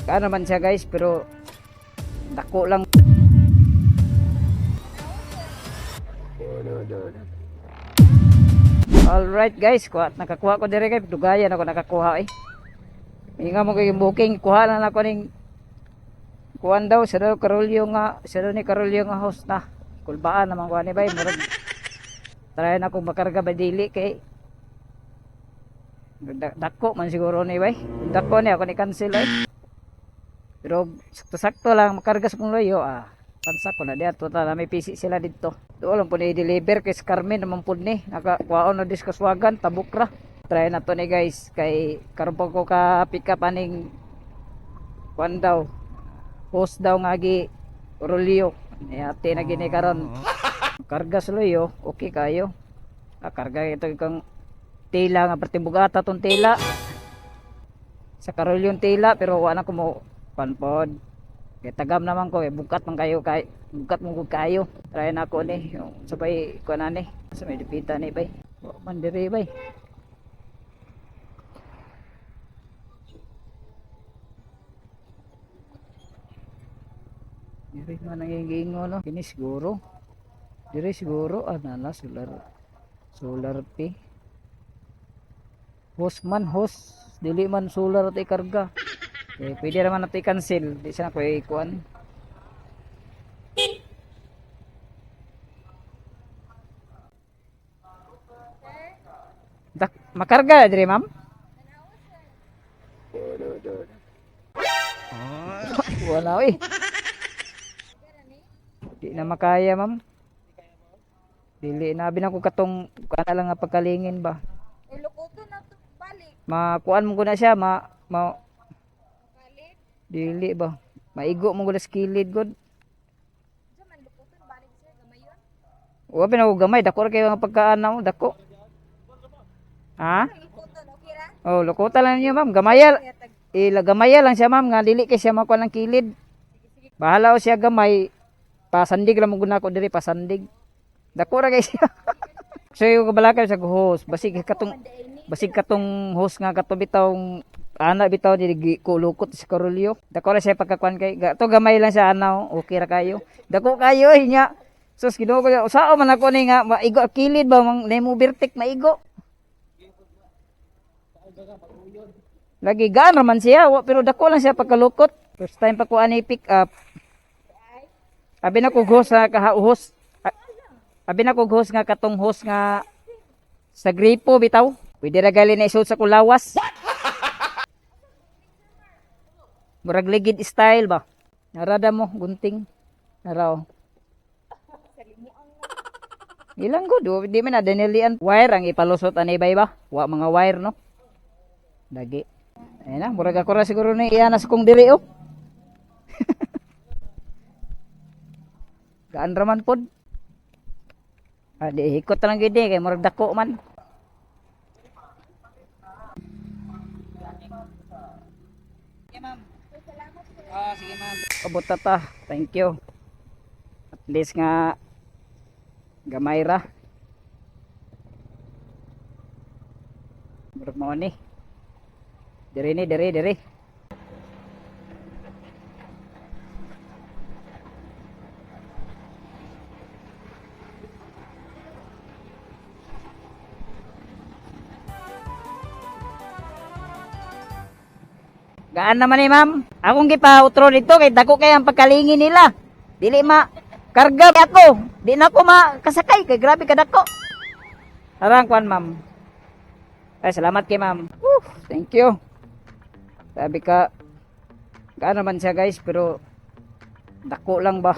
Kaano man siya guys, pero dako lang. Alright guys, nakakuha ko dire kay dugayan ako nakakuha eh. Inga mo kay booking, kuha na ako ning kuan daw sa Karolyo nga, sa ni Karolyo nga host na. Kulbaan naman kuan ni bay, murag. Try na ko makarga ba dili kay dako man siguro ni bay. Dako ni ako ni cancel eh. Pero sakto lang makarga sa kong loyo pansa ko na diyan total na may PC sila dito. Doon lang po ni-deliver kay Carmen naman po ni. Nakakuhaon na diskuswagan, tabuk ra. Try na to ni guys. Kay karon po ko ka pick up aning kuan daw. Host daw nga gi Rolio. Ate na gini karon. Karga sa loyo, okay kayo. Karga ito kang tela nga pertimbugata tong tela. Sa Karolyo yung tela pero wala ko mo panpod. Kaya tagam naman ko bukat man kayo bukat mo gud kayo. Try na ako ni yung sabay ko na ni sa may dipita ni bay. Wa man diri bay. Diri man nangingingo no. Kini siguro. Diri siguro nala solar P. Host man host dili man solar at ikarga. Eh, pwede naman natin i-cancel. Di siya na ko ikuan. Makarga diri ma'am? Wala eh. Di na makaya ma'am. Dili na binako katong kana lang nga pagkalingin ba. Lukuto na to balik. Makuan mo ko na siya dili ba maigo mo gud skilled gud Sa man lukuton balik sir gamayon. wa pa na gamay dako ra kayo nga pagkaanaw dako ha Lukuton okay ra? oh lukuta lang niyo ma'am gamaya gamaya lang siya ma'am nga dili kay siya makuha ng kilid bahala o siya gamay pasandig lang mo gud nako diri pasandig dako ra kay siya so yung kabalaka sa host basig katong host nga kato bitawng ana bitaw di kulukot sa Karolyo. Dako ra siya pagkakuan kay to gamay lang siya anaw, okay ra kayo. Dako kayo niya. Sus Ginoo ko usao man ako ni nga maigo kilid ba mang nemo birtik maigo. Lagi gaan raman siya pero dako lang siya pagkalukot. First time pa ko ani pick up. Abi na ko host sa kahahos. Abi na ko host nga katong host nga sa gripo bitaw. Pwede ra gali na isuot sa kulawas. Murag ligid style ba? Narada mo, gunting. Naraw. Ilang good, di man na dinilian. Wire ang ipalusot anibay ba? Wa mga wire no? Dagi. Ayun na, murag ako ra siguro na iyanas kong diri oh. Gaan raman pod. Di hikot lang gid kay murag dako man. Sige ma'am. Abot ta. Thank you. At least nga gamay ra. Murag mo ni. Diri. Gaan naman ni ma'am. Akong gipa-outro dito kay dako kay ang pagkalingin nila. Dili karga ako. Di na ako makasakay kay grabe kadako. Harang kwan ma'am. Ay salamat kay ma'am. Thank you. Sabi ka gaan naman siya guys pero dako lang ba.